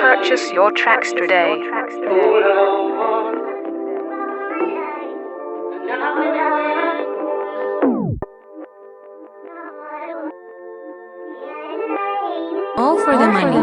Purchase your tracks today. All for the money.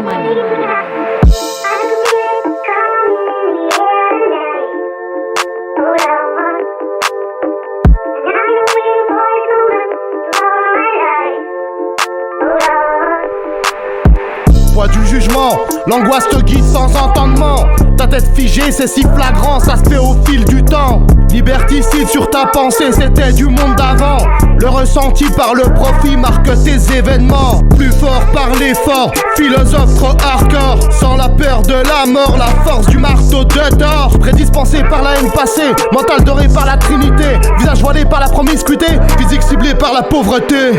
Poids du jugement, l'angoisse te guide sans entendement. Ta tête figée, c'est si flagrant, ça se fait au fil du temps. Liberticide sur ta pensée, c'était du monde d'avant. Le ressenti par le profit marque tes événements. Plus fort par l'effort, philosophe trop hardcore. Sans la peur de la mort, la force du marteau de Thor. Prédispensé par la haine passée, mental doré par la trinité. Visage voilé par la promiscuité, physique ciblée par la pauvreté.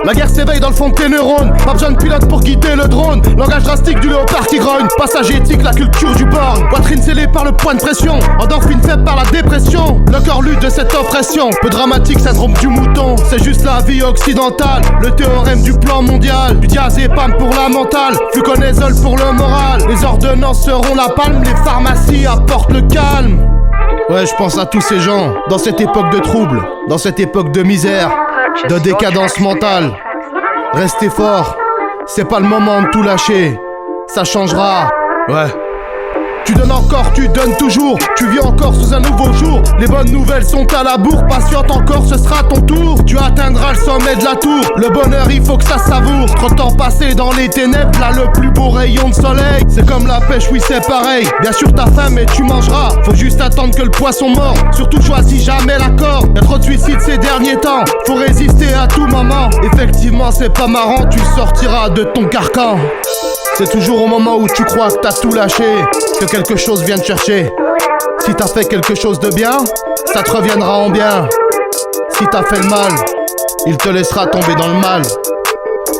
La guerre s'éveille dans le fond de tes neurones. Pas besoin de pilote pour guider le drone. Langage drastique du léopard qui grogne. Passage éthique, la culture du borne. Poitrine scellée par le point de pression. Endorphine faible par la dépression. Le corps lutte de cette oppression. Peu dramatique, syndrome du mouton. C'est juste la vie occidentale. Le théorème du plan mondial. Du diazépam pour la mentale. Fluconazole pour le moral. Les ordonnances seront la palme. Les pharmacies apportent le calme. Ouais, je pense à tous ces gens. Dans cette époque de trouble. Dans cette époque de misère. De décadence mentale. Restez fort, c'est pas le moment de tout lâcher. Ça changera, ouais. Tu donnes encore, tu donnes toujours. Tu vis encore sous un nouveau jour. Les bonnes nouvelles sont à la bourre. Patiente encore, ce sera ton tour. Tu atteindras le sommet de la tour. Le bonheur, il faut que ça savoure. Trop de temps passé dans les ténèbres. Là, le plus beau rayon de soleil. C'est comme la pêche, oui, c'est pareil. Bien sûr, t'as faim, mais tu mangeras. Faut juste attendre que le poisson mord. Surtout, choisis jamais l'accord. Y'a trop de suicides ces derniers temps. Faut résister à tout moment. Effectivement, c'est pas marrant. Tu sortiras de ton carcan. C'est toujours au moment où tu crois que t'as tout lâché que quelque chose vient te chercher. Si t'as fait quelque chose de bien, ça te reviendra en bien. Si t'as fait le mal, il te laissera tomber dans le mal.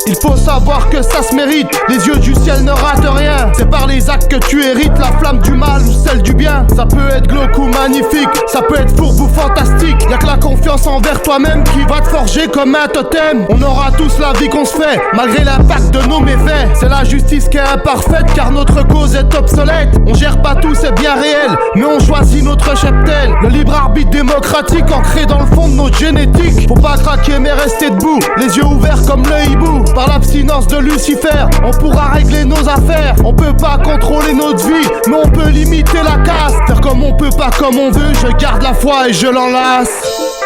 Il faut savoir que ça se mérite. Les yeux du ciel ne ratent rien. C'est par les actes que tu hérites la flamme du mal ou celle du bien. Ça peut être glauque ou magnifique, ça peut être fourbe ou fantastique. Y'a que la confiance envers toi-même qui va te forger comme un totem. On aura tous la vie qu'on se fait, malgré l'impact de nos méfaits. C'est la justice qui est imparfaite, car notre cause est obsolète. On gère pas tout, c'est bien réel, mais on choisit notre cheptel. Le libre arbitre démocratique ancré dans le fond de notre génétique. Faut pas craquer mais rester debout, les yeux ouverts comme le hibou. Par l'abstinence de Lucifer, on pourra régler nos affaires. On peut pas contrôler notre vie, mais on peut limiter la casse. Faire comme on peut, pas comme on veut. Je garde la foi et je l'enlace.